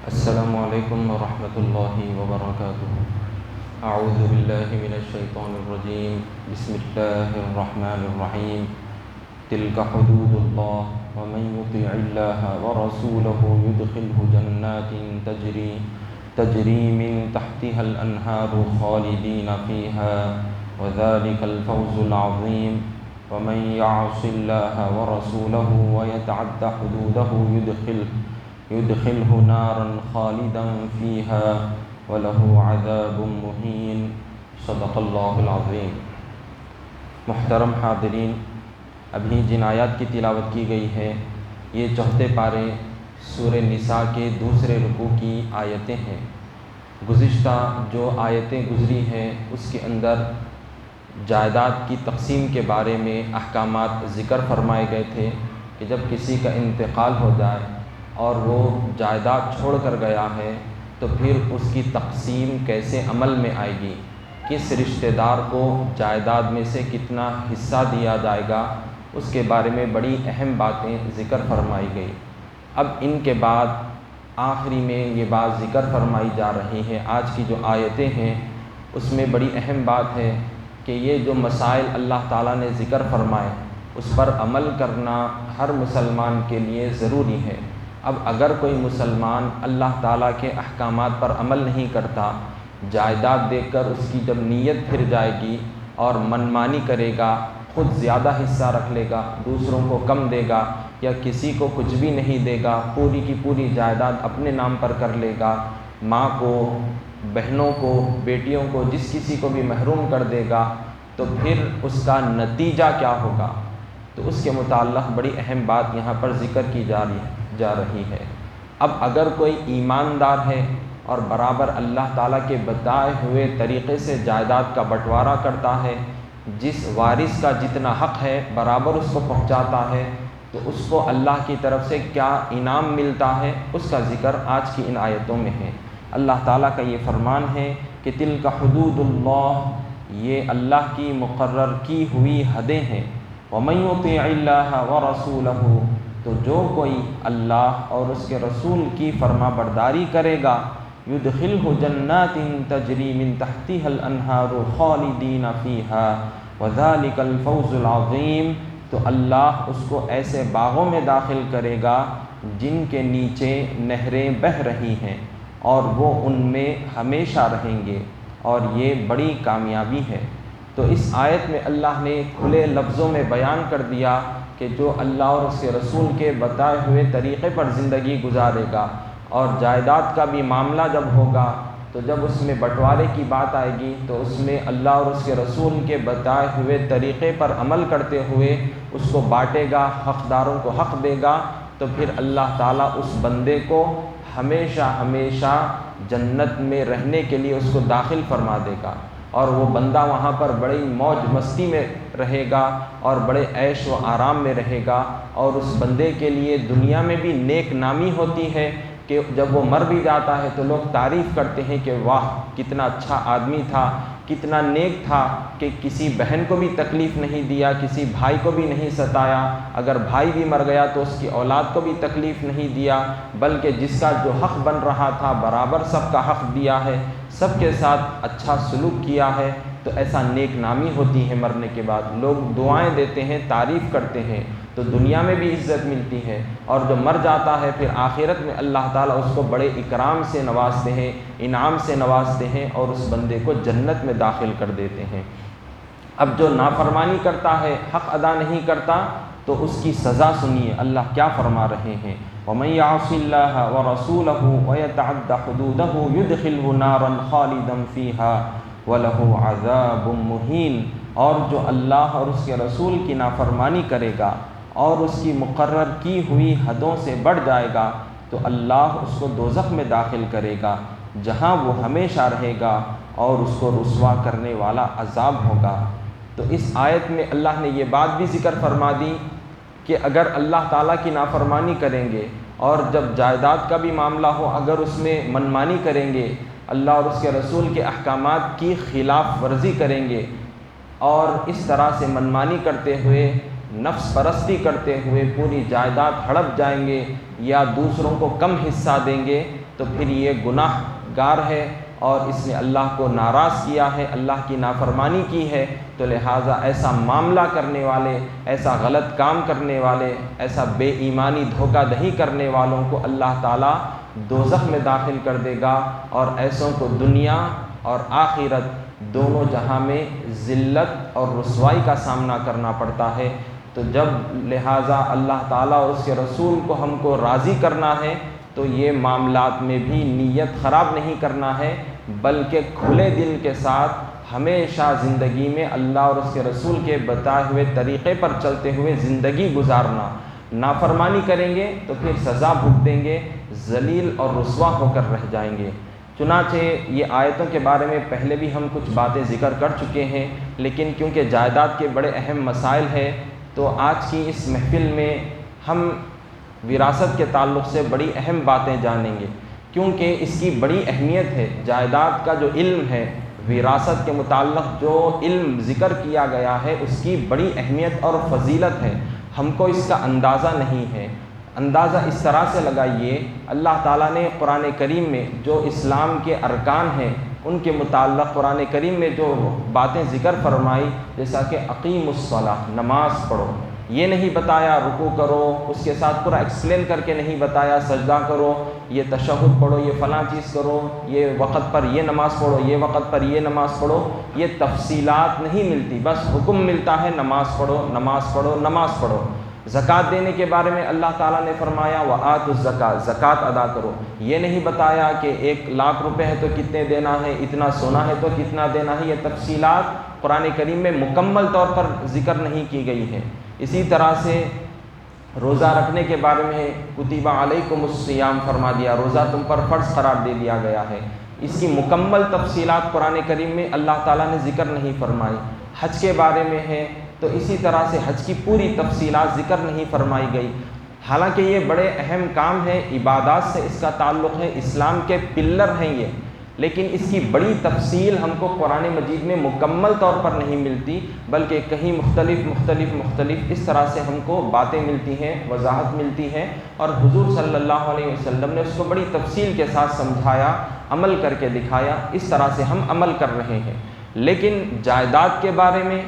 السلام علیکم ورحمۃ اللہ وبرکاتہ۔ اعوذ باللہ من الشیطان الرجیم، بسم اللہ الرحمن الرحیم۔ تلک حدود اللہ ومن یطع اللہ ورسولہ یدخلہ جنات تجری من تحتها الانہار خالدین فیہا وذلک الفوز العظیم۔ ومن یعص اللہ ورسولہ ویتعد حدودہ يدخله نارا خالدا فيها وله عذاب مهين۔ صدق اللہ العظیم۔ محترم حاضرین، ابھی جن آیات کی تلاوت کی گئی ہے یہ چوتھے پارے سورہ نساء کے دوسرے رکوع کی آیتیں ہیں۔ گزشتہ جو آیتیں گزری ہیں اس کے اندر جائیداد کی تقسیم کے بارے میں احکامات ذکر فرمائے گئے تھے کہ جب کسی کا انتقال ہو جائے اور وہ جائیداد چھوڑ کر گیا ہے تو پھر اس کی تقسیم کیسے عمل میں آئے گی، کس رشتہ دار کو جائیداد میں سے کتنا حصہ دیا جائے گا، اس کے بارے میں بڑی اہم باتیں ذکر فرمائی گئی۔ اب ان کے بعد آخری میں یہ بات ذکر فرمائی جا رہی ہے، آج کی جو آیتیں ہیں اس میں بڑی اہم بات ہے کہ یہ جو مسائل اللہ تعالیٰ نے ذکر فرمائے اس پر عمل کرنا ہر مسلمان کے لیے ضروری ہے۔ اب اگر کوئی مسلمان اللہ تعالیٰ کے احکامات پر عمل نہیں کرتا، جائیداد دیکھ کر اس کی جب نیت پھر جائے گی اور منمانی کرے گا، خود زیادہ حصہ رکھ لے گا، دوسروں کو کم دے گا یا کسی کو کچھ بھی نہیں دے گا، پوری کی پوری جائیداد اپنے نام پر کر لے گا، ماں کو، بہنوں کو، بیٹیوں کو، جس کسی کو بھی محروم کر دے گا، تو پھر اس کا نتیجہ کیا ہوگا؟ تو اس کے متعلق بڑی اہم بات یہاں پر ذکر کی جا رہی ہے۔ اب اگر کوئی ایماندار ہے اور برابر اللہ تعالیٰ کے بتائے ہوئے طریقے سے جائیداد کا بٹوارا کرتا ہے، جس وارث کا جتنا حق ہے برابر اس کو پہنچاتا ہے، تو اس کو اللہ کی طرف سے کیا انعام ملتا ہے، اس کا ذکر آج کی ان آیتوں میں ہے۔ اللہ تعالیٰ کا یہ فرمان ہے کہ تلک حدود اللہ، یہ اللہ کی مقرر کی ہوئی حدیں ہیں۔ ومن یطع اللہ ورسولہ، تو جو کوئی اللہ اور اس کے رسول کی فرما برداری کرے گا، یدخلہ جنات تجری من تحتها الانہار خالدین فیہا وذلک الفوز العظیم، تو اللہ اس کو ایسے باغوں میں داخل کرے گا جن کے نیچے نہریں بہہ رہی ہیں اور وہ ان میں ہمیشہ رہیں گے، اور یہ بڑی کامیابی ہے۔ تو اس آیت میں اللہ نے کھلے لفظوں میں بیان کر دیا کہ جو اللہ اور اس کے رسول کے بتائے ہوئے طریقے پر زندگی گزارے گا، اور جائیداد کا بھی معاملہ جب ہوگا تو جب اس میں بٹوارے کی بات آئے گی تو اس میں اللہ اور اس کے رسول کے بتائے ہوئے طریقے پر عمل کرتے ہوئے اس کو بانٹے گا، حقداروں کو حق دے گا، تو پھر اللہ تعالیٰ اس بندے کو ہمیشہ ہمیشہ جنت میں رہنے کے لیے اس کو داخل فرما دے گا، اور وہ بندہ وہاں پر بڑی موج مستی میں رہے گا اور بڑے عیش و آرام میں رہے گا، اور اس بندے کے لیے دنیا میں بھی نیک نامی ہوتی ہے کہ جب وہ مر بھی جاتا ہے تو لوگ تعریف کرتے ہیں کہ واہ کتنا اچھا آدمی تھا، کتنا نیک تھا کہ کسی بہن کو بھی تکلیف نہیں دیا، کسی بھائی کو بھی نہیں ستایا، اگر بھائی بھی مر گیا تو اس کی اولاد کو بھی تکلیف نہیں دیا، بلکہ جس کا جو حق بن رہا تھا برابر سب کا حق دیا ہے، سب کے ساتھ اچھا سلوک کیا ہے۔ تو ایسا نیک نامی ہوتی ہے، مرنے کے بعد لوگ دعائیں دیتے ہیں، تعریف کرتے ہیں، تو دنیا میں بھی عزت ملتی ہے، اور جو مر جاتا ہے پھر آخرت میں اللہ تعالیٰ اس کو بڑے اکرام سے نوازتے ہیں، انعام سے نوازتے ہیں، اور اس بندے کو جنت میں داخل کر دیتے ہیں۔ اب جو نافرمانی کرتا ہے، حق ادا نہیں کرتا، تو اس کی سزا سنیے اللہ کیا فرما رہے ہیں۔ وَمَن يَعْصِ اللَّهَ وَرَسُولَهُ وَيَتَعَدَّ حُدُودَهُ يُدْخِلْهُ نَارًا خَالِدًا فِيهَا وَلَهُ عَذَابٌ مُّهِينٌ، اور جو اللہ اور اس کے رسول کی نافرمانی کرے گا اور اس کی مقرر کی ہوئی حدوں سے بڑھ جائے گا تو اللہ اس کو دوزخ میں داخل کرے گا جہاں وہ ہمیشہ رہے گا، اور اس کو رسوا کرنے والا عذاب ہوگا۔ تو اس آیت میں اللہ نے یہ بات بھی ذکر فرما دی کہ اگر اللہ تعالیٰ کی نافرمانی کریں گے اور جب جائیداد کا بھی معاملہ ہو اگر اس میں منمانی کریں گے، اللہ اور اس کے رسول کے احکامات کی خلاف ورزی کریں گے، اور اس طرح سے منمانی کرتے ہوئے نفس پرستی کرتے ہوئے پوری جائیداد ہڑپ جائیں گے یا دوسروں کو کم حصہ دیں گے تو پھر یہ گناہ گار ہے اور اس نے اللہ کو ناراض کیا ہے، اللہ کی نافرمانی کی ہے۔ تو لہٰذا ایسا معاملہ کرنے والے، ایسا غلط کام کرنے والے، ایسا بے ایمانی دھوکہ دہی کرنے والوں کو اللہ تعالیٰ دوزخ میں داخل کر دے گا، اور ایسوں کو دنیا اور آخرت دونوں جہاں میں ذلت اور رسوائی کا سامنا کرنا پڑتا ہے۔ تو جب لہٰذا اللہ تعالیٰ اور اس کے رسول کو ہم کو راضی کرنا ہے تو یہ معاملات میں بھی نیت خراب نہیں کرنا ہے، بلکہ کھلے دل کے ساتھ ہمیشہ زندگی میں اللہ اور اس کے رسول کے بتائے ہوئے طریقے پر چلتے ہوئے زندگی گزارنا۔ نافرمانی کریں گے تو پھر سزا بھگتیں گے، ذلیل اور رسوا ہو کر رہ جائیں گے۔ چنانچہ یہ آیتوں کے بارے میں پہلے بھی ہم کچھ باتیں ذکر کر چکے ہیں، لیکن کیونکہ جائیداد کے بڑے اہم مسائل ہیں تو آج کی اس محفل میں ہم وراثت کے تعلق سے بڑی اہم باتیں جانیں گے، کیونکہ اس کی بڑی اہمیت ہے۔ جائیداد کا جو علم ہے، وراثت کے متعلق جو علم ذکر کیا گیا ہے، اس کی بڑی اہمیت اور فضیلت ہے، ہم کو اس کا اندازہ نہیں ہے۔ اندازہ اس طرح سے لگائیے، اللہ تعالیٰ نے قرآن کریم میں جو اسلام کے ارکان ہیں ان کے متعلق قرآن کریم میں جو باتیں ذکر فرمائی، جیسا کہ اقیم الصلاۃ، نماز پڑھو، یہ نہیں بتایا رکوع کرو، اس کے ساتھ پورا ایکسپلین کر کے نہیں بتایا سجدہ کرو، یہ تشہد پڑھو، یہ فلاں چیز کرو، یہ وقت پر یہ نماز پڑھو، یہ وقت پر یہ نماز پڑھو، یہ تفصیلات نہیں ملتی، بس حکم ملتا ہے نماز پڑھو نماز پڑھو نماز پڑھو۔ زکوٰۃ دینے کے بارے میں اللہ تعالیٰ نے فرمایا وآتوا الزکاۃ، زکوٰۃ ادا کرو، یہ نہیں بتایا کہ 1,00,000 روپے ہے تو کتنے دینا ہے، اتنا سونا ہے تو کتنا دینا ہے، یہ تفصیلات قرآن کریم میں مکمل طور پر ذکر نہیں کی گئی ہے۔ اسی طرح سے روزہ رکھنے کے بارے میں کتب علیکم الصیام فرما دیا، روزہ تم پر فرض قرار دے دیا گیا ہے، اس کی مکمل تفصیلات قرآن کریم میں اللہ تعالیٰ نے ذکر نہیں فرمائی۔ حج کے بارے میں ہے تو اسی طرح سے حج کی پوری تفصیلات ذکر نہیں فرمائی گئی، حالانکہ یہ بڑے اہم کام ہیں، عبادات سے اس کا تعلق ہے، اسلام کے پلر ہیں یہ، لیکن اس کی بڑی تفصیل ہم کو قرآن مجید میں مکمل طور پر نہیں ملتی، بلکہ کہیں مختلف اس طرح سے ہم کو باتیں ملتی ہیں، وضاحت ملتی ہے، اور حضور صلی اللہ علیہ وسلم نے اس کو بڑی تفصیل کے ساتھ سمجھایا، عمل کر کے دکھایا، اس طرح سے ہم عمل کر رہے ہیں۔ لیکن جائیداد کے بارے میں،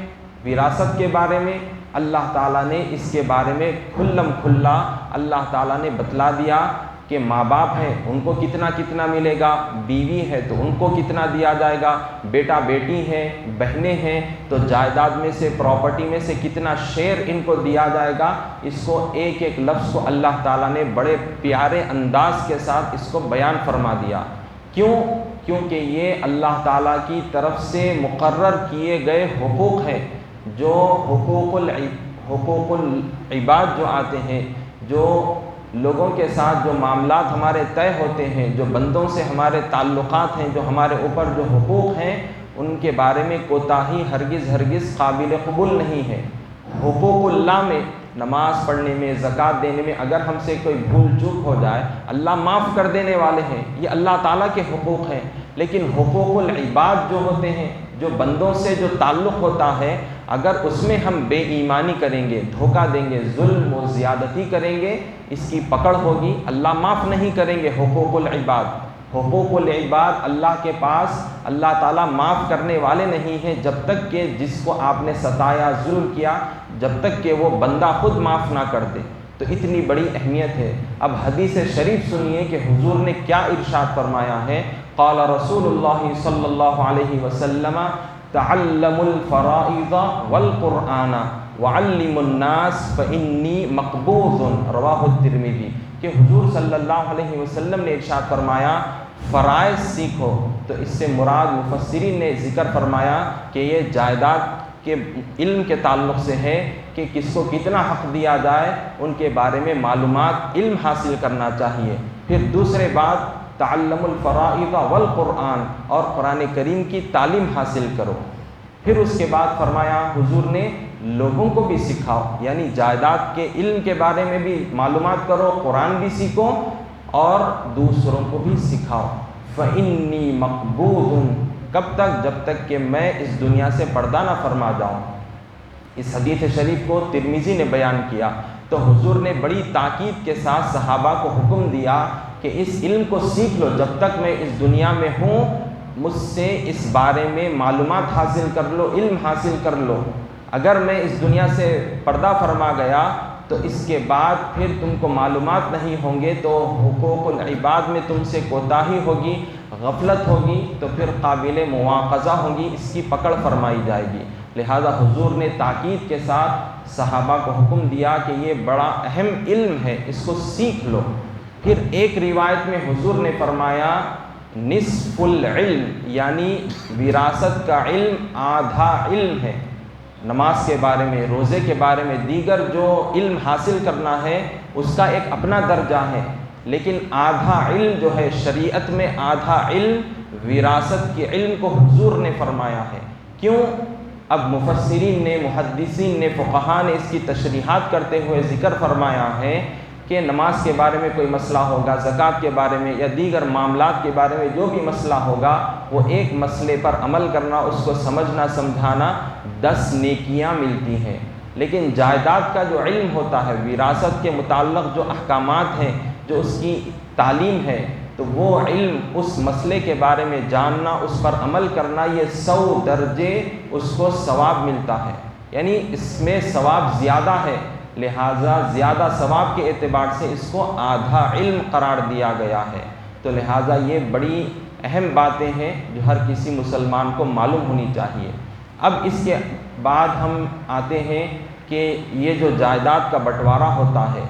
وراثت کے بارے میں اللہ تعالیٰ نے اس کے بارے میں کھلم کھلا اللہ تعالیٰ نے بتلا دیا کہ ماں باپ ہیں ان کو کتنا کتنا ملے گا، بیوی ہے تو ان کو کتنا دیا جائے گا، بیٹا بیٹی ہیں، بہنیں ہیں تو جائیداد میں سے، پراپرٹی میں سے کتنا شیئر ان کو دیا جائے گا۔ اس کو ایک ایک لفظ کو اللہ تعالیٰ نے بڑے پیارے انداز کے ساتھ اس کو بیان فرما دیا۔ کیونکہ یہ اللہ تعالیٰ کی طرف سے مقرر کیے گئے حقوق ہیں، جو حقوق العباد جو آتے ہیں، جو لوگوں کے ساتھ جو معاملات ہمارے طے ہوتے ہیں، جو بندوں سے ہمارے تعلقات ہیں، جو ہمارے اوپر جو حقوق ہیں، ان کے بارے میں کوتاہی ہرگز قابل قبول نہیں ہے۔ حقوق اللہ میں، نماز پڑھنے میں، زکوٰۃ دینے میں اگر ہم سے کوئی بھول چوک ہو جائے، اللہ معاف کر دینے والے ہیں، یہ اللہ تعالیٰ کے حقوق ہیں۔ لیکن حقوق العباد جو ہوتے ہیں، جو بندوں سے جو تعلق ہوتا ہے، اگر اس میں ہم بے ایمانی کریں گے، دھوکہ دیں گے، ظلم و زیادتی کریں گے، اس کی پکڑ ہوگی، اللہ معاف نہیں کریں گے۔ حقوق العباد اللہ کے پاس اللہ تعالیٰ معاف کرنے والے نہیں ہیں، جب تک کہ جس کو آپ نے ستایا، ظلم کیا، جب تک کہ وہ بندہ خود معاف نہ کر دے۔ تو اتنی بڑی اہمیت ہے۔ اب حدیث شریف سنیے کہ حضور نے کیا ارشاد فرمایا ہے۔ قال رسول اللہ صلی اللہ علیہ وسلم تعلموا الفرائض والقرآن وعلموا الناس فإنی مقبوض، رواہ الترمذی، کہ حضور صلی اللہ علیہ وسلم نے ارشاد فرمایا فرائض سیکھو۔ تو اس سے مراد مفسرین نے ذکر فرمایا کہ یہ جائیداد کے علم کے تعلق سے ہے کہ کس کو کتنا حق دیا جائے، ان کے بارے میں معلومات، علم حاصل کرنا چاہیے۔ پھر دوسرے بات تعلم الفرائض والقرآن، اور قرآن کریم کی تعلیم حاصل کرو۔ پھر اس کے بعد فرمایا حضور نے لوگوں کو بھی سکھاؤ، یعنی جائیداد کے علم کے بارے میں بھی معلومات کرو، قرآن بھی سیکھو اور دوسروں کو بھی سکھاؤ۔ فإنی مقبوض، کب تک؟ جب تک کہ میں اس دنیا سے پردہ نہ فرما جاؤں۔ اس حدیث شریف کو ترمذی نے بیان کیا تو حضور نے بڑی تاکید کے ساتھ صحابہ کو حکم دیا کہ اس علم کو سیکھ لو، جب تک میں اس دنیا میں ہوں مجھ سے اس بارے میں معلومات حاصل کر لو، علم حاصل کر لو۔ اگر میں اس دنیا سے پردہ فرما گیا تو اس کے بعد پھر تم کو معلومات نہیں ہوں گے تو حقوق العباد میں تم سے کوتاہی ہوگی، غفلت ہوگی، تو پھر قابل مواخذہ ہوں گی، اس کی پکڑ فرمائی جائے گی۔ لہذا حضور نے تاکید کے ساتھ صحابہ کو حکم دیا کہ یہ بڑا اہم علم ہے، اس کو سیکھ لو۔ پھر ایک روایت میں حضور نے فرمایا نصف العلم، یعنی وراثت کا علم آدھا علم ہے۔ نماز کے بارے میں، روزے کے بارے میں، دیگر جو علم حاصل کرنا ہے اس کا ایک اپنا درجہ ہے، لیکن آدھا علم جو ہے شریعت میں آدھا علم وراثت کے علم کو حضور نے فرمایا ہے۔ کیوں؟ اب مفسرین نے، محدثین نے، فقہاء نے اس کی تشریحات کرتے ہوئے ذکر فرمایا ہے کہ نماز کے بارے میں کوئی مسئلہ ہوگا، زکوٰۃ کے بارے میں یا دیگر معاملات کے بارے میں جو بھی مسئلہ ہوگا، وہ ایک مسئلے پر عمل کرنا، اس کو سمجھنا سمجھانا 10 نیکیاں ملتی ہیں۔ لیکن جائیداد کا جو علم ہوتا ہے، وراثت کے متعلق جو احکامات ہیں، جو اس کی تعلیم ہے، تو وہ علم، اس مسئلے کے بارے میں جاننا، اس پر عمل کرنا، یہ 100 درجے اس کو ثواب ملتا ہے، یعنی اس میں ثواب زیادہ ہے۔ لہٰذا زیادہ ثواب کے اعتبار سے اس کو آدھا علم قرار دیا گیا ہے۔ تو لہٰذا یہ بڑی اہم باتیں ہیں جو ہر کسی مسلمان کو معلوم ہونی چاہیے۔ اب اس کے بعد ہم آتے ہیں کہ یہ جو جائیداد کا بٹوارا ہوتا ہے،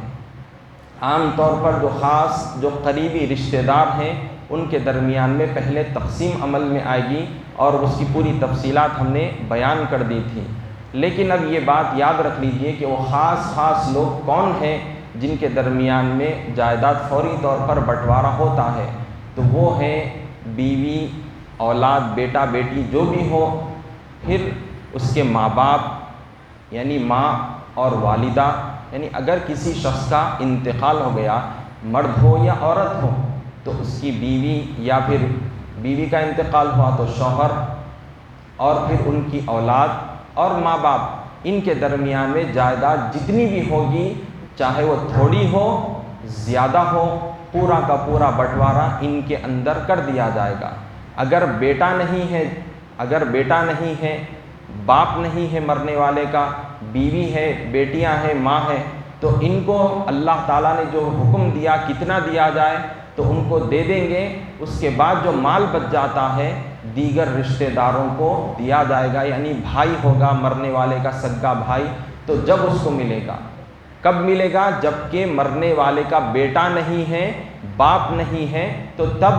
عام طور پر جو خاص، جو قریبی رشتہ دار ہیں ان کے درمیان میں پہلے تقسیم عمل میں آئے گی، اور اس کی پوری تفصیلات ہم نے بیان کر دی تھی۔ لیکن اب یہ بات یاد رکھ لیجئے کہ وہ خاص لوگ کون ہیں جن کے درمیان میں جائیداد فوری طور پر بٹوارا ہوتا ہے، تو وہ ہیں بیوی، اولاد، بیٹا بیٹی جو بھی ہو، پھر اس کے ماں باپ یعنی ماں اور والدہ، یعنی اگر کسی شخص کا انتقال ہو گیا، مرد ہو یا عورت ہو، تو اس کی بیوی، یا پھر بیوی کا انتقال ہوا تو شوہر، اور پھر ان کی اولاد اور ماں باپ، ان کے درمیان میں جائیداد جتنی بھی ہوگی، چاہے وہ تھوڑی ہو زیادہ ہو، پورا کا پورا بٹوارا ان کے اندر کر دیا جائے گا۔ اگر بیٹا نہیں ہے، باپ نہیں ہے مرنے والے کا، بیوی ہے، بیٹیاں ہیں، ماں ہے، تو ان کو اللہ تعالیٰ نے جو حکم دیا کتنا دیا جائے تو ان کو دے دیں گے۔ اس کے بعد جو مال بچ جاتا ہے دیگر رشتہ داروں کو دیا جائے گا، یعنی بھائی ہوگا مرنے والے کا سگا بھائی، تو جب اس کو ملے گا، کب ملے گا؟ جب کہ مرنے والے کا بیٹا نہیں ہے، باپ نہیں ہے، تو تب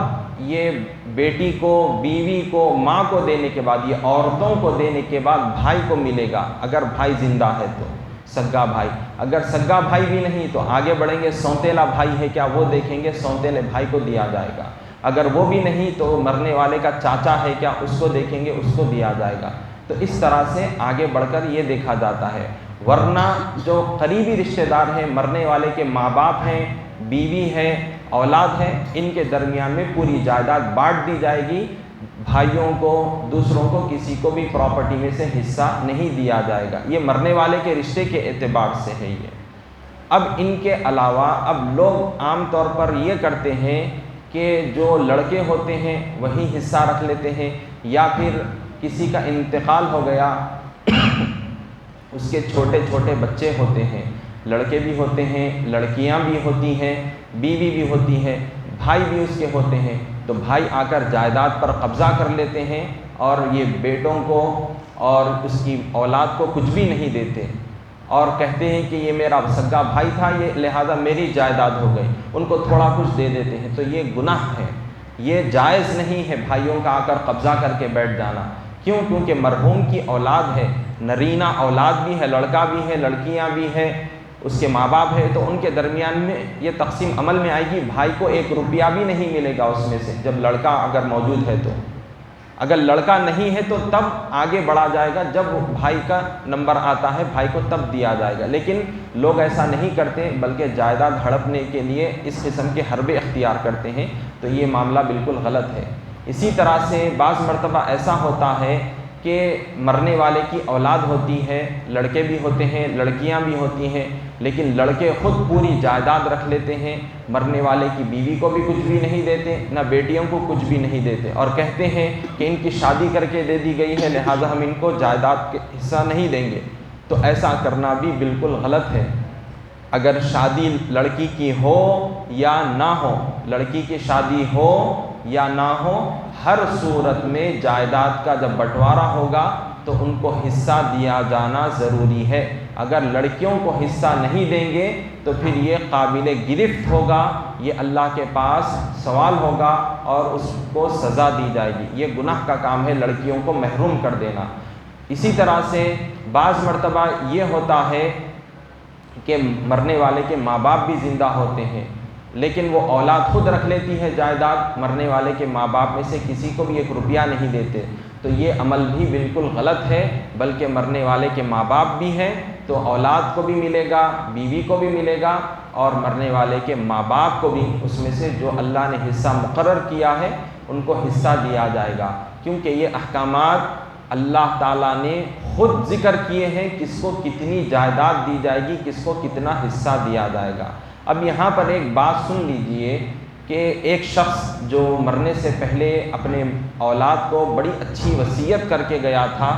یہ بیٹی کو، بیوی کو، ماں کو دینے کے بعد، یہ عورتوں کو دینے کے بعد بھائی کو ملے گا، اگر بھائی زندہ ہے تو سگا بھائی۔ اگر سگا بھائی بھی نہیں تو آگے بڑھیں گے، سوتیلا بھائی ہے کیا، وہ دیکھیں گے، سوتیلے بھائی کو دیا جائے گا۔ اگر وہ بھی نہیں تو مرنے والے کا چاچا ہے کیا، اس کو دیکھیں گے، اس کو دیا جائے گا۔ تو اس طرح سے آگے بڑھ کر یہ دیکھا جاتا ہے۔ ورنہ جو قریبی رشتہ دار ہیں، مرنے والے کے ماں باپ ہیں، بیوی ہے، اولاد ہے، ان کے درمیان میں پوری جائیداد بانٹ دی جائے گی، بھائیوں کو، دوسروں کو کسی کو بھی پراپرٹی میں سے حصہ نہیں دیا جائے گا۔ یہ مرنے والے کے رشتے کے اعتبار سے ہے یہ۔ اب ان کے علاوہ اب لوگ عام طور پر یہ کرتے ہیں کہ جو لڑکے ہوتے ہیں وہی حصہ رکھ لیتے ہیں، یا پھر کسی کا انتقال ہو گیا، اس کے چھوٹے چھوٹے بچے ہوتے ہیں، لڑکے بھی ہوتے ہیں، لڑکیاں بھی ہوتی ہیں، بیوی بھی ہوتی ہے، بھائی بھی اس کے ہوتے ہیں، تو بھائی آ کر جائیداد پر قبضہ کر لیتے ہیں، اور یہ بیٹوں کو اور اس کی اولاد کو کچھ بھی نہیں دیتے، اور کہتے ہیں کہ یہ میرا سگا بھائی تھا، یہ لہذا میری جائیداد ہو گئی، ان کو تھوڑا کچھ دے دیتے ہیں۔ تو یہ گناہ ہے، یہ جائز نہیں ہے بھائیوں کا آ کر قبضہ کر کے بیٹھ جانا۔ کیوں؟ کیونکہ مرحوم کی اولاد ہے، نرینہ اولاد بھی ہے، لڑکا بھی ہے، لڑکیاں بھی ہیں، اس کے ماں باپ ہے، تو ان کے درمیان میں یہ تقسیم عمل میں آئے گی۔ بھائی کو 1 روپیہ بھی نہیں ملے گا اس میں سے، جب لڑکا اگر موجود ہے تو۔ اگر لڑکا نہیں ہے تو تب آگے بڑھا جائے گا، جب بھائی کا نمبر آتا ہے بھائی کو تب دیا جائے گا۔ لیکن لوگ ایسا نہیں کرتے، بلکہ جائیداد ہڑپنے کے لیے اس قسم کے حربے اختیار کرتے ہیں، تو یہ معاملہ بالکل غلط ہے۔ اسی طرح سے بعض مرتبہ ایسا ہوتا ہے کہ مرنے والے کی اولاد ہوتی ہے، لڑکے بھی ہوتے ہیں، لڑکیاں بھی ہوتی ہیں، لیکن لڑکے خود پوری جائیداد رکھ لیتے ہیں، مرنے والے کی بیوی کو بھی کچھ بھی نہیں دیتے، نہ بیٹیوں کو کچھ بھی نہیں دیتے، اور کہتے ہیں کہ ان کی شادی کر کے دے دی گئی ہے لہٰذا ہم ان کو جائیداد کے حصہ نہیں دیں گے۔ تو ایسا کرنا بھی بالکل غلط ہے۔ اگر شادی لڑکی کی ہو یا نہ ہو، لڑکی کی شادی ہو یا نہ ہو، ہر صورت میں جائیداد کا جب بٹوارا ہوگا تو ان کو حصہ دیا جانا ضروری ہے۔ اگر لڑکیوں کو حصہ نہیں دیں گے تو پھر یہ قابل گرفت ہوگا، یہ اللہ کے پاس سوال ہوگا اور اس کو سزا دی جائے گی۔ یہ گناہ کا کام ہے لڑکیوں کو محروم کر دینا۔ اسی طرح سے بعض مرتبہ یہ ہوتا ہے کہ مرنے والے کے ماں باپ بھی زندہ ہوتے ہیں، لیکن وہ اولاد خود رکھ لیتی ہے جائیداد، مرنے والے کے ماں باپ میں سے کسی کو بھی ایک روپیہ نہیں دیتے، تو یہ عمل بھی بالکل غلط ہے۔ بلکہ مرنے والے کے ماں باپ بھی ہیں تو اولاد کو بھی ملے گا، بیوی کو بھی ملے گا، اور مرنے والے کے ماں باپ کو بھی اس میں سے جو اللہ نے حصہ مقرر کیا ہے ان کو حصہ دیا جائے گا، کیونکہ یہ احکامات اللہ تعالیٰ نے خود ذکر کیے ہیں، کس کو کتنی جائیداد دی جائے گی، کس کو کتنا حصہ دیا جائے گا۔ اب یہاں پر ایک بات سن لیجئے کہ ایک شخص جو مرنے سے پہلے اپنے اولاد کو بڑی اچھی وصیت کر کے گیا تھا،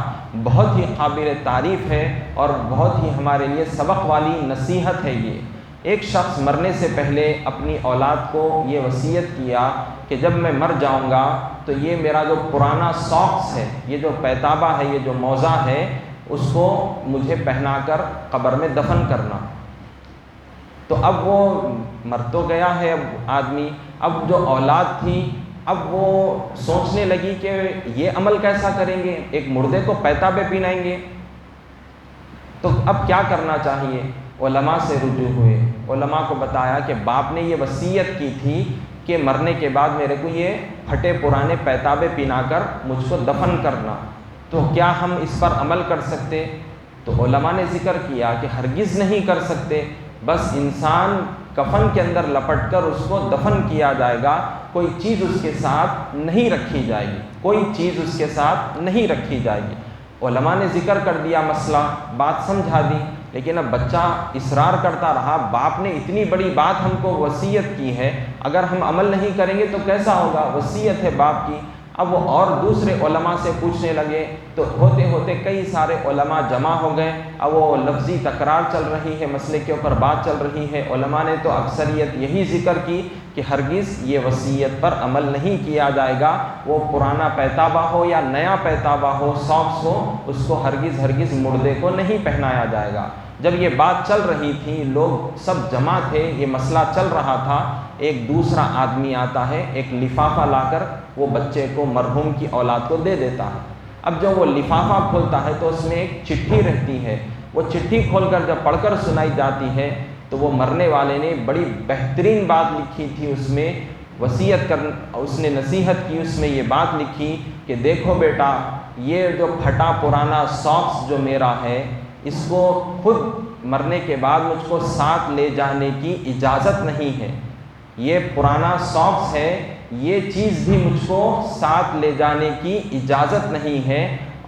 بہت ہی قابل تعریف ہے اور بہت ہی ہمارے لیے سبق والی نصیحت ہے یہ۔ ایک شخص مرنے سے پہلے اپنی اولاد کو یہ وصیت کیا کہ جب میں مر جاؤں گا تو یہ میرا جو پرانا ساکس ہے، یہ جو پیتابہ ہے، یہ جو موزہ ہے، اس کو مجھے پہنا کر قبر میں دفن کرنا۔ تو اب وہ مر تو گیا ہے اب آدمی، اب جو اولاد تھی اب وہ سوچنے لگی کہ یہ عمل کیسا کریں گے، ایک مردے کو پیتابے پہنائیں گے، تو اب کیا کرنا چاہیے؟ علماء سے رجوع ہوئے، علماء کو بتایا کہ باپ نے یہ وصیت کی تھی کہ مرنے کے بعد میرے کو یہ پھٹے پرانے پیتابے پہنا کر مجھ کو دفن کرنا، تو کیا ہم اس پر عمل کر سکتے؟ تو علماء نے ذکر کیا کہ ہرگز نہیں کر سکتے، بس انسان کفن کے اندر لپٹ کر اس کو دفن کیا جائے گا، کوئی چیز اس کے ساتھ نہیں رکھی جائے گی، کوئی چیز اس کے ساتھ نہیں رکھی جائے گی۔ علماء نے ذکر کر دیا مسئلہ، بات سمجھا دی، لیکن اب بچہ اصرار کرتا رہا، باپ نے اتنی بڑی بات ہم کو وصیت کی ہے، اگر ہم عمل نہیں کریں گے تو کیسا ہوگا، وصیت ہے باپ کی۔ اب وہ اور دوسرے علماء سے پوچھنے لگے، تو ہوتے ہوتے کئی سارے علماء جمع ہو گئے، اب وہ لفظی تکرار چل رہی ہے، مسئلے کے اوپر بات چل رہی ہے۔ علماء نے تو اکثریت یہی ذکر کی کہ ہرگز یہ وصیت پر عمل نہیں کیا جائے گا، وہ پرانا پیتابہ ہو یا نیا پیتابہ ہو، ساکس ہو، اس کو ہرگز مردے کو نہیں پہنایا جائے گا۔ جب یہ بات چل رہی تھی، لوگ سب جمع تھے، یہ مسئلہ چل رہا تھا، ایک دوسرا آدمی آتا ہے، ایک لفافہ لا کر وہ بچے کو، مرحوم کی اولاد کو دے دیتا ہے۔ اب جب وہ لفافہ کھولتا ہے تو اس میں ایک چٹھی رہتی ہے، وہ چٹھی کھول کر جب پڑھ کر سنائی جاتی ہے تو وہ مرنے والے نے بڑی بہترین بات لکھی تھی، اس میں وصیت کر، اس نے نصیحت کی، اس میں یہ بات لکھی کہ دیکھو بیٹا، یہ جو پھٹا پرانا ساکس جو میرا ہے، اس کو خود مرنے کے بعد مجھ کو ساتھ لے جانے کی اجازت نہیں ہے، یہ پرانا ساکس ہے، یہ چیز بھی مجھ کو ساتھ لے جانے کی اجازت نہیں ہے،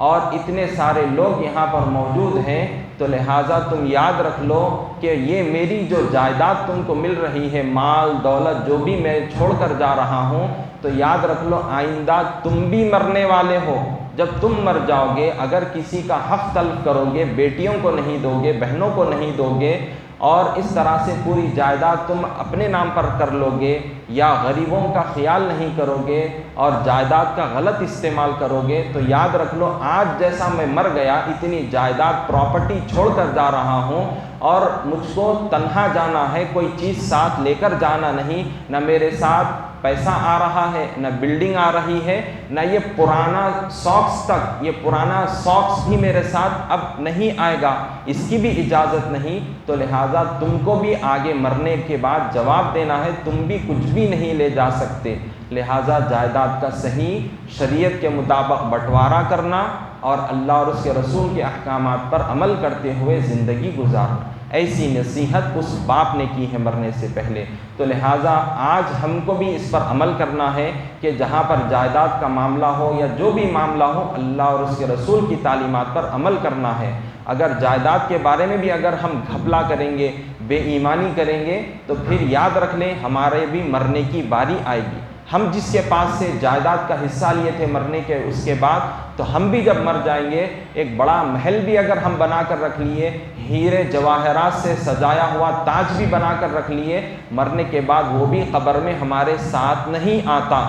اور اتنے سارے لوگ یہاں پر موجود ہیں، تو لہٰذا تم یاد رکھ لو کہ یہ میری جو جائیداد تم کو مل رہی ہے، مال دولت جو بھی میں چھوڑ کر جا رہا ہوں، تو یاد رکھ لو آئندہ تم بھی مرنے والے ہو، جب تم مر جاؤ گے اگر کسی کا حق طلب کرو گے، بیٹیوں کو نہیں دو گے، بہنوں کو نہیں دو گے، اور اس طرح سے پوری جائیداد تم اپنے نام پر کر لو گے، یا غریبوں کا خیال نہیں کرو گے اور جائیداد کا غلط استعمال کرو گے، تو یاد رکھ لو آج جیسا میں مر گیا، اتنی جائیداد پراپرٹی چھوڑ کر جا رہا ہوں، اور مجھ کو تنہا جانا ہے، کوئی چیز ساتھ لے کر جانا نہیں، نہ میرے ساتھ پیسہ آ رہا ہے، نہ بلڈنگ آ رہی ہے، نہ یہ پرانا ساکس تک، یہ پرانا ساکس بھی میرے ساتھ اب نہیں آئے گا، اس کی بھی اجازت نہیں، تو لہٰذا تم کو بھی آگے مرنے کے بعد جواب دینا ہے، تم بھی کچھ بھی نہیں لے جا سکتے، لہٰذا جائیداد کا صحیح شریعت کے مطابق بٹوارا کرنا اور اللہ اور اس کے رسول کے احکامات پر عمل کرتے ہوئے زندگی گزارنا۔ ایسی نصیحت اس باپ نے کی ہے مرنے سے پہلے۔ تو لہٰذا آج ہم کو بھی اس پر عمل کرنا ہے کہ جہاں پر جائیداد کا معاملہ ہو یا جو بھی معاملہ ہو، اللہ اور اس کے رسول کی تعلیمات پر عمل کرنا ہے۔ اگر جائیداد کے بارے میں بھی اگر ہم گھپلا کریں گے، بے ایمانی کریں گے، تو پھر یاد رکھ لیں ہمارے بھی مرنے کی باری آئے گی۔ ہم جس کے پاس سے جائیداد کا حصہ لیے تھے مرنے کے اس کے بعد، تو ہم بھی جب مر جائیں گے، ایک بڑا محل بھی اگر ہم بنا کر رکھ لیے، ہیرے جواہرات سے سجایا ہوا تاج بھی بنا کر رکھ لیے، مرنے کے بعد وہ بھی قبر میں ہمارے ساتھ نہیں آتا۔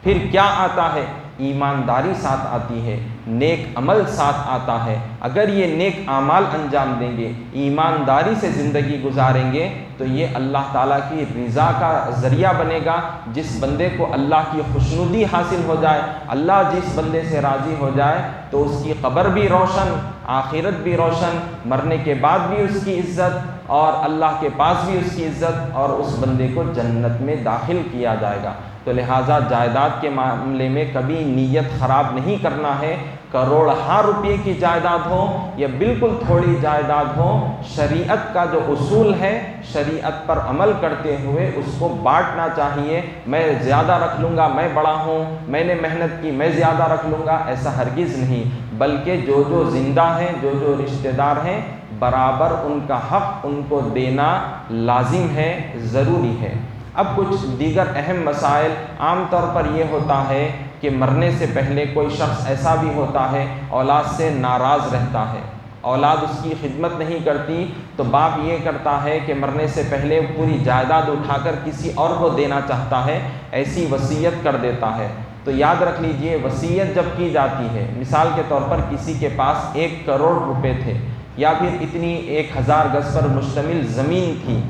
پھر کیا آتا ہے؟ ایمانداری ساتھ آتی ہے، نیک عمل ساتھ آتا ہے۔ اگر یہ نیک اعمال انجام دیں گے، ایمانداری سے زندگی گزاریں گے، تو یہ اللہ تعالیٰ کی رضا کا ذریعہ بنے گا۔ جس بندے کو اللہ کی خوشنودی حاصل ہو جائے، اللہ جس بندے سے راضی ہو جائے، تو اس کی قبر بھی روشن، آخرت بھی روشن، مرنے کے بعد بھی اس کی عزت اور اللہ کے پاس بھی اس کی عزت، اور اس بندے کو جنت میں داخل کیا جائے گا۔ تو لہٰذا جائیداد کے معاملے میں کبھی نیت خراب نہیں کرنا ہے۔ کروڑہا روپے کی جائیداد ہو یا بالکل تھوڑی جائیداد ہو، شریعت کا جو اصول ہے، شریعت پر عمل کرتے ہوئے اس کو بانٹنا چاہیے۔ میں زیادہ رکھ لوں گا، میں بڑا ہوں، میں نے محنت کی، میں زیادہ رکھ لوں گا، ایسا ہرگز نہیں۔ بلکہ جو زندہ ہیں، جو رشتہ دار ہیں، برابر ان کا حق ان کو دینا لازم ہے، ضروری ہے۔ اب کچھ دیگر اہم مسائل۔ عام طور پر یہ ہوتا ہے کہ مرنے سے پہلے کوئی شخص ایسا بھی ہوتا ہے اولاد سے ناراض رہتا ہے، اولاد اس کی خدمت نہیں کرتی، تو باپ یہ کرتا ہے کہ مرنے سے پہلے پوری جائیداد اٹھا کر کسی اور کو دینا چاہتا ہے، ایسی وصیت کر دیتا ہے۔ تو یاد رکھ لیجئے، وصیت جب کی جاتی ہے، مثال کے طور پر کسی کے پاس 1 کروڑ روپے تھے، یا پھر اتنی 1000 گز پر مشتمل زمین تھی،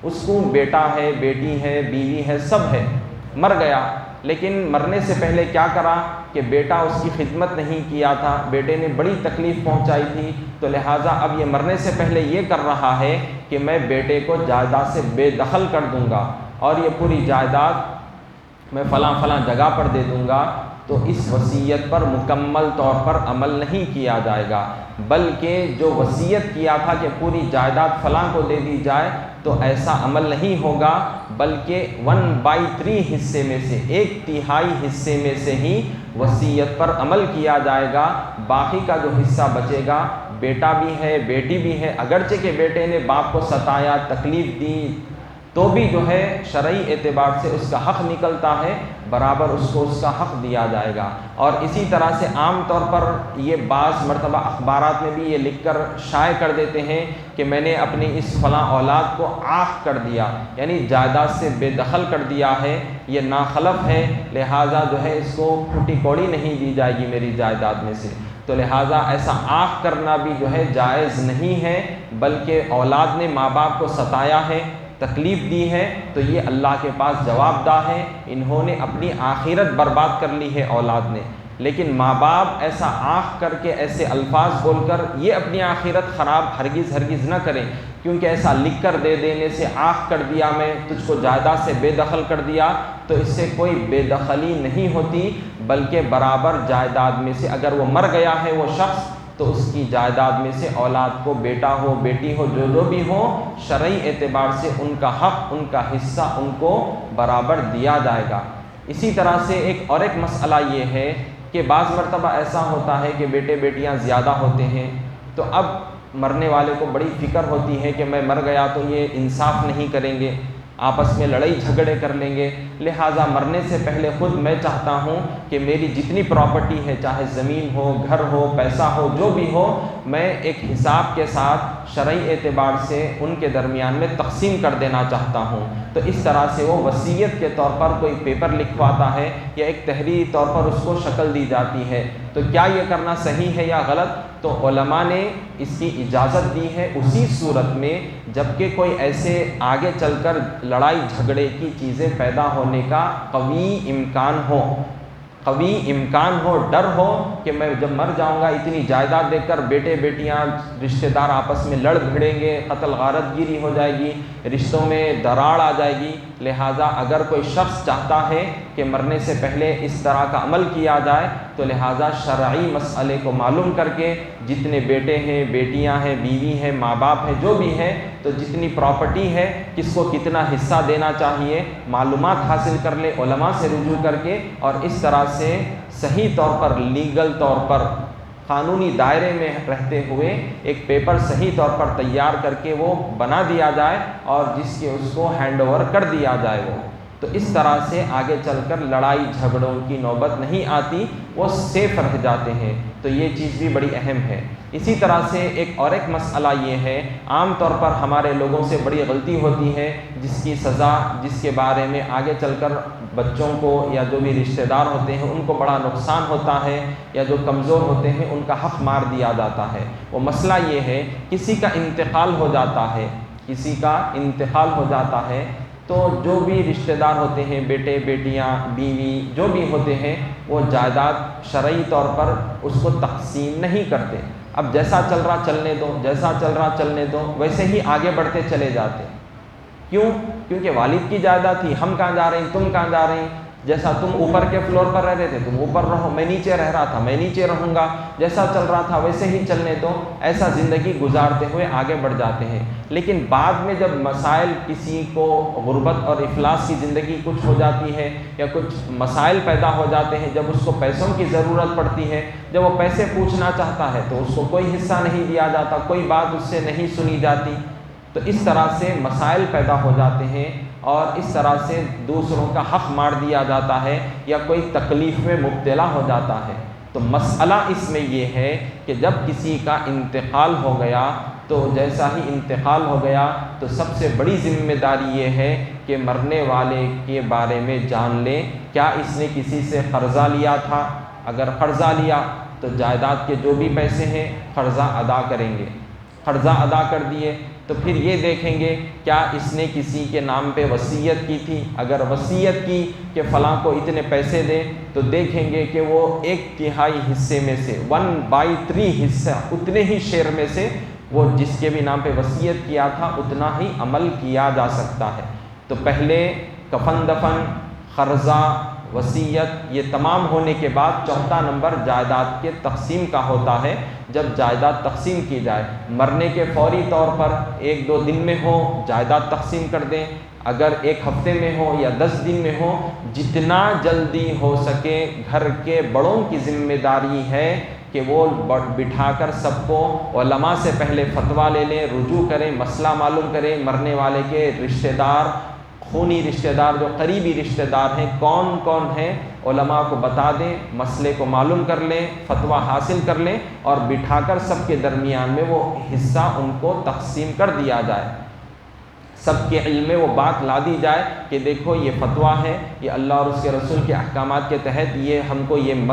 اس کو بیٹا ہے، بیٹی ہے، بیوی ہے، سب ہے، مر گیا، لیکن مرنے سے پہلے کیا کرا کہ بیٹا اس کی خدمت نہیں کیا تھا، بیٹے نے بڑی تکلیف پہنچائی تھی، تو لہٰذا اب یہ مرنے سے پہلے یہ کر رہا ہے کہ میں بیٹے کو جائیداد سے بے دخل کر دوں گا، اور یہ پوری جائیداد میں فلاں جگہ پر دے دوں گا۔ تو اس وصیت پر مکمل طور پر عمل نہیں کیا جائے گا، بلکہ جو وصیت کیا تھا کہ پوری جائیداد فلاں کو دے دی جائے، تو ایسا عمل نہیں ہوگا، بلکہ 1/3 حصے میں سے 1/3 حصے میں سے ہی وصیت پر عمل کیا جائے گا۔ باقی کا جو حصہ بچے گا، بیٹا بھی ہے، بیٹی بھی ہے، اگرچہ کہ بیٹے نے باپ کو ستایا، تکلیف دی، تو بھی جو ہے شرعی اعتبار سے اس کا حق نکلتا ہے، برابر اس کو اس کا حق دیا جائے گا۔ اور اسی طرح سے عام طور پر یہ بعض مرتبہ اخبارات میں بھی یہ لکھ کر شائع کر دیتے ہیں کہ میں نے اپنی اس فلاں اولاد کو عاق کر دیا، یعنی جائیداد سے بے دخل کر دیا ہے، یہ ناخلف ہے، لہٰذا جو ہے اس کو پھوٹی کوڑی نہیں دی جائے گی میری جائیداد میں سے۔ تو لہٰذا ایسا عاق کرنا بھی جو ہے جائز نہیں ہے، بلکہ اولاد نے ماں باپ کو ستایا ہے، تکلیف دی ہے، تو یہ اللہ کے پاس جواب دہ ہے، انہوں نے اپنی آخرت برباد کر لی ہے اولاد نے۔ لیکن ماں باپ ایسا آنکھ کر کے، ایسے الفاظ بول کر یہ اپنی آخرت خراب ہرگز نہ کریں، کیونکہ ایسا لکھ کر دے دینے سے آنکھ کر دیا میں تجھ کو جائیداد سے بے دخل کر دیا، تو اس سے کوئی بے دخلی نہیں ہوتی، بلکہ برابر جائیداد میں سے اگر وہ مر گیا ہے وہ شخص، تو اس کی جائیداد میں سے اولاد کو بیٹا ہو بیٹی ہو جو بھی ہو، شرعی اعتبار سے ان کا حق، ان کا حصہ ان کو برابر دیا جائے گا۔ اسی طرح سے ایک مسئلہ یہ ہے کہ بعض مرتبہ ایسا ہوتا ہے کہ بیٹے بیٹیاں زیادہ ہوتے ہیں، تو اب مرنے والے کو بڑی فکر ہوتی ہے کہ میں مر گیا تو یہ انصاف نہیں کریں گے، آپس میں لڑائی جھگڑے کر لیں گے، لہٰذا مرنے سے پہلے خود میں چاہتا ہوں کہ میری جتنی پراپرٹی ہے، چاہے زمین ہو، گھر ہو، پیسہ ہو، جو بھی ہو، میں ایک حساب کے ساتھ شرعی اعتبار سے ان کے درمیان میں تقسیم کر دینا چاہتا ہوں۔ تو اس طرح سے وہ وصیت کے طور پر کوئی پیپر لکھواتا ہے یا ایک تحریری طور پر اس کو شکل دی جاتی ہے۔ تو کیا یہ کرنا صحیح ہے یا غلط؟ تو علماء نے اس کی اجازت دی ہے اسی صورت میں جبکہ کوئی ایسے آگے چل کر لڑائی جھگڑے کی چیزیں پیدا ہونے کا قوی امکان ہو، ڈر ہو کہ میں جب مر جاؤں گا اتنی جائیداد دے کر بیٹے بیٹیاں رشتہ دار آپس میں لڑ بھڑیں گے، قتل غارت گیری ہو جائے گی، رشتوں میں دراڑ آ جائے گی، لہٰذا اگر کوئی شخص چاہتا ہے کہ مرنے سے پہلے اس طرح کا عمل کیا جائے تو لہٰذا شرعی مسئلے کو معلوم کر کے جتنے بیٹے ہیں، بیٹیاں ہیں، بیوی ہیں، ماں باپ ہیں، جو بھی ہے، تو جتنی پراپرٹی ہے کس کو کتنا حصہ دینا چاہیے معلومات حاصل کر لے علماء سے رجوع کر کے، اور اس طرح سے صحیح طور پر لیگل طور پر قانونی دائرے میں رہتے ہوئے ایک پیپر صحیح طور پر تیار کر کے وہ بنا دیا جائے اور جس کے اس کو ہینڈ اوور کر دیا جائے وہ، تو اس طرح سے آگے چل کر لڑائی جھگڑوں کی نوبت نہیں آتی، وہ سیف رہ جاتے ہیں۔ تو یہ چیز بھی بڑی اہم ہے۔ اسی طرح سے ایک مسئلہ یہ ہے، عام طور پر ہمارے لوگوں سے بڑی غلطی ہوتی ہے، جس کی سزا، جس کے بارے میں آگے چل کر بچوں کو یا جو بھی رشتہ دار ہوتے ہیں ان کو بڑا نقصان ہوتا ہے، یا جو کمزور ہوتے ہیں ان کا حق مار دیا جاتا ہے۔ وہ مسئلہ یہ ہے، کسی کا انتقال ہو جاتا ہے، کسی کا انتقال ہو جاتا ہے، تو جو بھی رشتہ دار ہوتے ہیں، بیٹے بیٹیاں بیوی جو بھی ہوتے ہیں، وہ جائیداد شرعی طور پر اس کو تقسیم نہیں کرتے۔ اب جیسا چل رہا چلنے دو، جیسا چل رہا چلنے دو، ویسے ہی آگے بڑھتے چلے جاتے۔ کیوں؟ کیونکہ والد کی جائیداد تھی، ہم کہاں جا رہے ہیں، تم کہاں جا رہے ہیں، جیسا تم اوپر کے فلور پر رہ رہے تھے تم اوپر رہو، میں نیچے رہ رہا تھا میں نیچے رہوں گا، جیسا چل رہا تھا ویسے ہی چلنے دو، ایسا زندگی گزارتے ہوئے آگے بڑھ جاتے ہیں۔ لیکن بعد میں جب مسائل، کسی کو غربت اور افلاس کی زندگی کچھ ہو جاتی ہے یا کچھ مسائل پیدا ہو جاتے ہیں، جب اس کو پیسوں کی ضرورت پڑتی ہے، جب وہ پیسے پوچھنا چاہتا ہے تو اس کو کوئی حصہ نہیں دیا جاتا، کوئی بات اس سے نہیں سنی جاتی، تو اس طرح سے مسائل پیدا ہو جاتے ہیں اور اس طرح سے دوسروں کا حق مار دیا جاتا ہے یا کوئی تکلیف میں مبتلا ہو جاتا ہے۔ تو مسئلہ اس میں یہ ہے کہ جب کسی کا انتقال ہو گیا تو جیسا ہی انتقال ہو گیا تو سب سے بڑی ذمہ داری یہ ہے کہ مرنے والے کے بارے میں جان لیں، کیا اس نے کسی سے قرضہ لیا تھا؟ اگر قرضہ لیا تو جائیداد کے جو بھی پیسے ہیں قرضہ ادا کریں گے، قرضہ ادا کر دیے تو پھر یہ دیکھیں گے کیا اس نے کسی کے نام پہ وصیت کی تھی، اگر وصیت کی کہ فلاں کو اتنے پیسے دیں تو دیکھیں گے کہ وہ 1/3 حصے میں سے 1/3 حصہ اتنے ہی شیئر میں سے وہ جس کے بھی نام پہ وصیت کیا تھا اتنا ہی عمل کیا جا سکتا ہے۔ تو پہلے کفن دفن، قرضہ، وصیت، یہ تمام ہونے کے بعد چوتھا نمبر جائیداد کے تقسیم کا ہوتا ہے۔ جب جائیداد تقسیم کی جائے، مرنے کے فوری طور پر 1-2 دن میں ہو جائیداد تقسیم کر دیں، اگر 1 ہفتے میں ہو یا 10 دن میں ہو، جتنا جلدی ہو سکے گھر کے بڑوں کی ذمہ داری ہے کہ وہ بٹھا کر سب کو علماء سے پہلے فتویٰ لے لیں، رجوع کریں، مسئلہ معلوم کریں، مرنے والے کے رشتہ دار، خونی رشتہ دار، جو قریبی رشتہ دار ہیں کون کون ہیں، علماء کو بتا دیں، مسئلے کو معلوم کر لیں، فتویٰ حاصل کر لیں اور بٹھا کر سب کے درمیان میں وہ حصہ ان کو تقسیم کر دیا جائے، سب کے علم میں وہ بات لا دی جائے کہ دیکھو یہ فتویٰ ہے، یہ اللہ اور اس کے رسول کے احکامات کے تحت یہ ہم کو یہ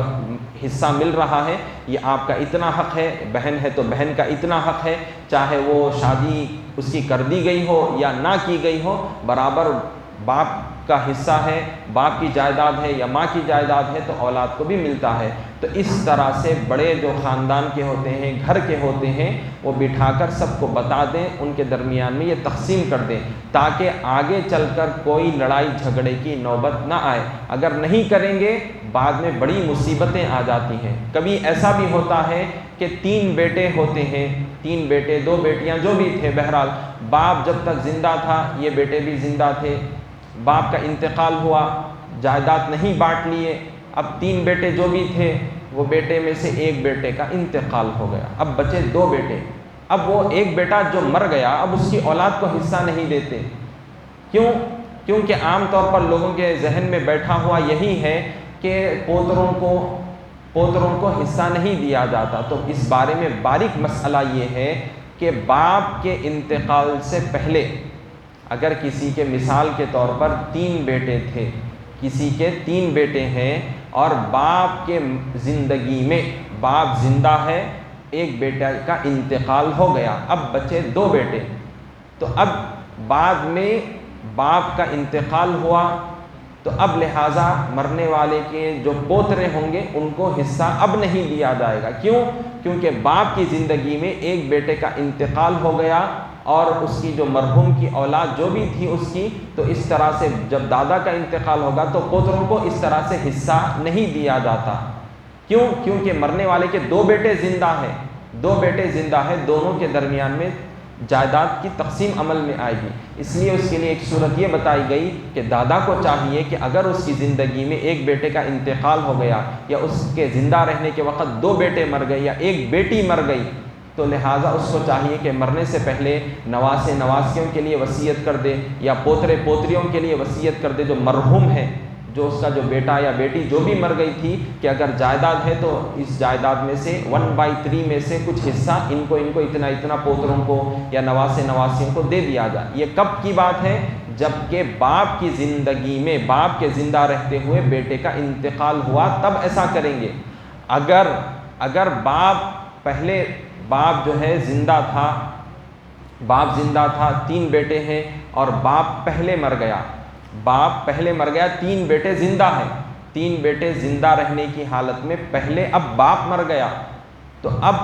حصہ مل رہا ہے، یہ آپ کا اتنا حق ہے، بہن ہے تو بہن کا اتنا حق ہے، چاہے وہ شادی اس کی کر دی گئی ہو یا نہ کی گئی ہو، برابر باپ کا حصہ ہے، باپ کی جائیداد ہے یا ماں کی جائیداد ہے تو اولاد کو بھی ملتا ہے۔ تو اس طرح سے بڑے جو خاندان کے ہوتے ہیں، گھر کے ہوتے ہیں، وہ بٹھا کر سب کو بتا دیں، ان کے درمیان میں یہ تقسیم کر دیں تاکہ آگے چل کر کوئی لڑائی جھگڑے کی نوبت نہ آئے۔ اگر نہیں کریں گے بعد میں بڑی مصیبتیں آ جاتی ہیں۔ کبھی ایسا بھی ہوتا ہے کہ 3 بیٹے ہوتے ہیں، 3 بیٹے 2 بیٹیاں جو بھی تھے، بہرحال باپ جب تک زندہ تھا یہ بیٹے بھی زندہ تھے، باپ کا انتقال ہوا، جائیداد نہیں بانٹ لیے، اب 3 بیٹے جو بھی تھے وہ بیٹے میں سے ایک بیٹے کا انتقال ہو گیا، اب بچے 2 بیٹے، اب وہ ایک بیٹا جو مر گیا اب اس کی اولاد کو حصہ نہیں دیتے۔ کیوں؟ کیونکہ عام طور پر لوگوں کے ذہن میں بیٹھا ہوا یہی ہے کہ پوتروں کو حصہ نہیں دیا جاتا۔ تو اس بارے میں باریک مسئلہ یہ ہے کہ باپ کے انتقال سے پہلے اگر کسی کے مثال کے طور پر 3 بیٹے تھے، کسی کے 3 بیٹے ہیں اور باپ کے زندگی میں باپ زندہ ہے، ایک بیٹے کا انتقال ہو گیا، اب بچے 2 بیٹے، تو اب بعد میں باپ کا انتقال ہوا تو اب لہٰذا مرنے والے کے جو پوترے ہوں گے ان کو حصہ اب نہیں دیا جائے گا۔ کیوں؟ کیونکہ باپ کی زندگی میں ایک بیٹے کا انتقال ہو گیا اور اس کی جو مرحوم کی اولاد جو بھی تھی اس کی، تو اس طرح سے جب دادا کا انتقال ہوگا تو پوتروں کو اس طرح سے حصہ نہیں دیا جاتا۔ کیونکہ مرنے والے کے 2 بیٹے زندہ ہیں، 2 بیٹے زندہ ہیں، دونوں کے درمیان میں جائیداد کی تقسیم عمل میں آئے گی۔ اس لیے اس کے لیے ایک صورت یہ بتائی گئی کہ دادا کو چاہیے کہ اگر اس کی زندگی میں ایک بیٹے کا انتقال ہو گیا یا اس کے زندہ رہنے کے وقت 2 بیٹے مر گئے یا ایک بیٹی مر گئی، تو لہٰذا اس کو چاہیے کہ مرنے سے پہلے نواسے نواسیوں کے لیے وصیت کر دے یا پوترے پوتریوں کے لیے وصیت کر دے جو مرحوم ہے، جو اس کا جو بیٹا یا بیٹی جو بھی مر گئی تھی، کہ اگر جائیداد ہے تو اس جائیداد میں سے 1/3 میں سے کچھ حصہ ان کو اتنا پوتروں کو یا نواسے نواسیوں کو دے دیا جائے۔ یہ کب کی بات ہے؟ جب کہ باپ کی زندگی میں، باپ کے زندہ رہتے ہوئے بیٹے کا انتقال ہوا تب ایسا کریں گے۔ اگر باپ جو ہے زندہ تھا، باپ زندہ تھا، 3 بیٹے ہیں اور باپ پہلے مر گیا، 3 بیٹے زندہ ہیں، 3 بیٹے زندہ رہنے کی حالت میں پہلے اب باپ مر گیا، تو اب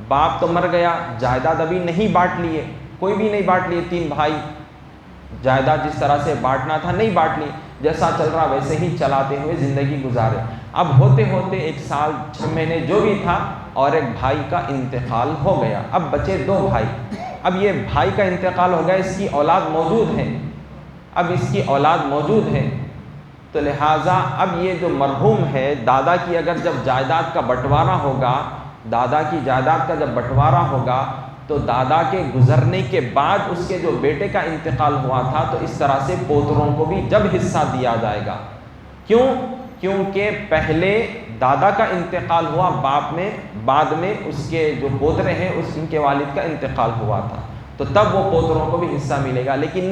باپ تو مر گیا، جائیداد ابھی نہیں بانٹ لیے، کوئی بھی نہیں بانٹ لیے، 3 بھائی جائیداد جس طرح سے بانٹنا تھا نہیں بانٹ لی، جیسا چل رہا ویسے ہی چلاتے ہوئے زندگی گزارے۔ اب ہوتے ہوتے 1 سال 6 مہینے جو بھی تھا اور ایک بھائی کا انتقال ہو گیا، اب بچے 2 بھائی۔ اب یہ بھائی کا انتقال ہو گیا، اس کی اولاد موجود ہے، تو لہٰذا اب یہ جو مرحوم ہے، دادا کی اگر جب جائیداد کا بٹوارا ہوگا، دادا کی جائیداد کا جب بٹوارا ہوگا تو دادا کے گزرنے کے بعد اس کے جو بیٹے کا انتقال ہوا تھا تو اس طرح سے پوتروں کو بھی جب حصہ دیا جائے گا۔ کیونکہ پہلے دادا کا انتقال ہوا باپ میں، بعد میں اس کے جو پوترے ہیں ان کے والد کا انتقال ہوا تھا، تو تب وہ پوتروں کو بھی حصہ ملے گا، لیکن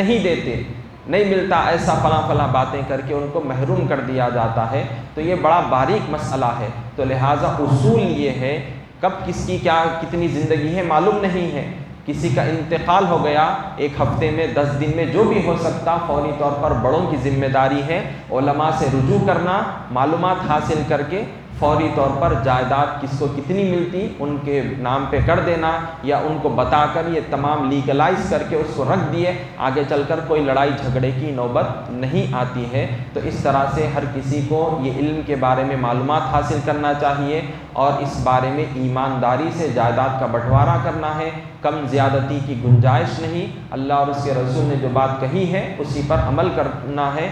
نہیں ملتا، ایسا فلاں باتیں کر کے ان کو محروم کر دیا جاتا ہے۔ تو یہ بڑا باریک مسئلہ ہے، تو لہٰذا اصول یہ ہے کب کس کی کتنی زندگی ہے معلوم نہیں ہے، کسی کا انتقال ہو گیا 1 ہفتے میں 10 دن میں جو بھی ہو سکتا، فوری طور پر بڑوں کی ذمہ داری ہے علماء سے رجوع کرنا، معلومات حاصل کر کے فوری طور پر جائیداد کس کو کتنی ملتی ان کے نام پہ کر دینا، یا ان کو بتا کر یہ تمام لیگلائز کر کے اس کو رکھ دیے، آگے چل کر کوئی لڑائی جھگڑے کی نوبت نہیں آتی ہے۔ تو اس طرح سے ہر کسی کو یہ علم کے بارے میں معلومات حاصل کرنا چاہیے اور اس بارے میں ایمانداری سے جائیداد کا بٹوارا کرنا ہے، کم زیادتی کی گنجائش نہیں، اللہ اور اس کے رسول نے جو بات کہی ہے اسی پر عمل کرنا ہے،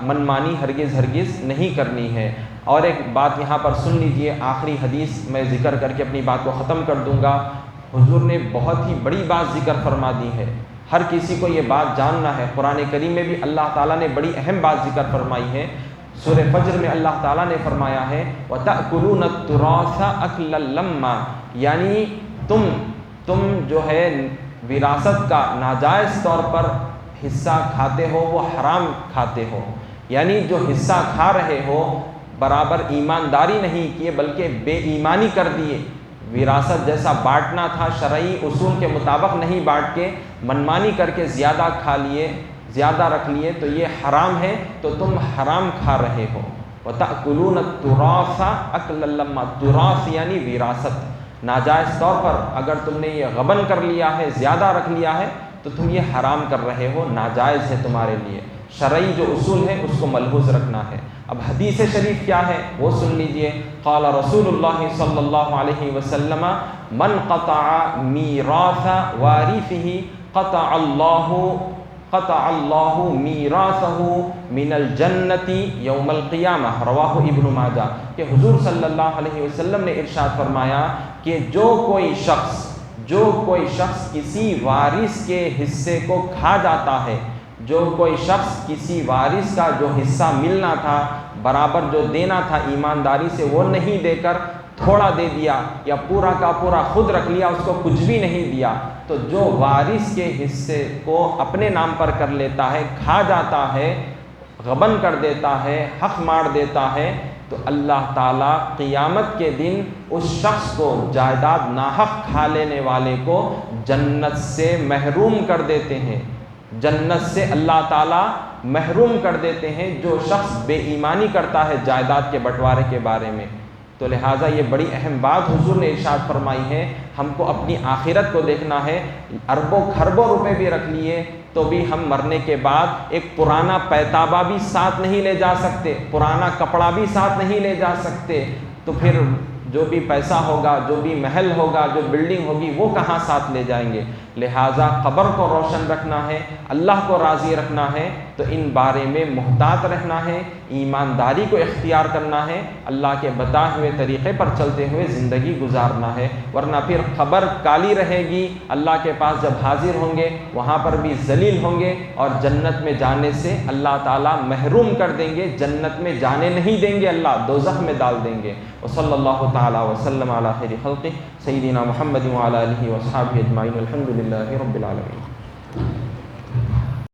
منمانی ہرگز نہیں کرنی ہے۔ اور ایک بات یہاں پر سن لیجئے، آخری حدیث میں ذکر کر کے اپنی بات کو ختم کر دوں گا۔ حضور نے بہت ہی بڑی بات ذکر فرما دی ہے، ہر کسی کو یہ بات جاننا ہے۔ قرآن کریم میں بھی اللہ تعالیٰ نے بڑی اہم بات ذکر فرمائی ہے۔ سورہ فجر میں اللہ تعالیٰ نے فرمایا ہے وَتَأْكُلُونَ التُّرَاثَ أَكْلًا لَمًّا، یعنی تم جو ہے وراثت کا ناجائز طور پر حصہ کھاتے ہو، وہ حرام کھاتے ہو، یعنی جو حصہ کھا رہے ہو برابر ایمانداری نہیں کیے بلکہ بے ایمانی کر دیے، وراثت جیسا بانٹنا تھا شرعی اصول کے مطابق نہیں بانٹ کے منمانی کر کے زیادہ کھا لیے، زیادہ رکھ لیے، تو یہ حرام ہے، تو تم حرام کھا رہے ہو۔ وَتَأْكُلُونَ التُّرَاثَ أَكْلًا لَمًّا، تراث یعنی وراثت، ناجائز طور پر اگر تم نے یہ غبن کر لیا ہے، زیادہ رکھ لیا ہے، تو تم یہ حرام کر رہے ہو، ناجائز ہے تمہارے لیے۔ شرعی جو اصول ہے اس کو ملحوظ رکھنا ہے۔ اب حدیث شریف کیا ہے وہ سن لیجئے۔ قال رسول اللہ صلی اللہ علیہ وسلم من قطع میراث وارثه قطع اللہ میراثہ من الجنت یوم القیامہ، رواہ ابن ماجہ، کہ حضور صلی اللہ علیہ وسلم نے ارشاد فرمایا کہ جو کوئی شخص کسی وارث کے حصے کو کھا جاتا ہے، جو کوئی شخص کسی وارث کا جو حصہ ملنا تھا، برابر جو دینا تھا ایمانداری سے، وہ نہیں دے کر تھوڑا دے دیا یا پورا کا پورا خود رکھ لیا، اس کو کچھ بھی نہیں دیا، تو جو وارث کے حصے کو اپنے نام پر کر لیتا ہے، کھا جاتا ہے، غبن کر دیتا ہے، حق مار دیتا ہے، تو اللہ تعالیٰ قیامت کے دن اس شخص کو، جائیداد ناحق کھا لینے والے کو جنت سے محروم کر دیتے ہیں، جنت سے اللہ تعالیٰ محروم کر دیتے ہیں جو شخص بے ایمانی کرتا ہے جائیداد کے بٹوارے کے بارے میں۔ تو لہٰذا یہ بڑی اہم بات حضور نے ارشاد فرمائی ہے، ہم کو اپنی آخرت کو دیکھنا ہے۔ اربوں کھربوں روپے بھی رکھ لیے تو بھی ہم مرنے کے بعد ایک پرانا پیتابہ بھی ساتھ نہیں لے جا سکتے، پرانا کپڑا بھی ساتھ نہیں لے جا سکتے، تو پھر جو بھی پیسہ ہوگا، جو بھی محل ہوگا، جو بلڈنگ ہوگی، وہ کہاں ساتھ لے جائیں گے؟ لہٰذا قبر کو روشن رکھنا ہے، اللہ کو راضی رکھنا ہے تو ان بارے میں محتاط رہنا ہے، ایمانداری کو اختیار کرنا ہے، اللہ کے بتائے ہوئے طریقے پر چلتے ہوئے زندگی گزارنا ہے، ورنہ پھر قبر کالی رہے گی، اللہ کے پاس جب حاضر ہوں گے وہاں پر بھی ذلیل ہوں گے اور جنت میں جانے سے اللہ تعالیٰ محروم کر دیں گے، جنت میں جانے نہیں دیں گے، اللہ دوزخ میں ڈال دیں گے۔ وصلی اللہ تعالیٰ وسلم علی خیر خلقہ سیدنا محمد وعلی آلہ وصحبہ اجمعین، الحمد للہ رب العالمین۔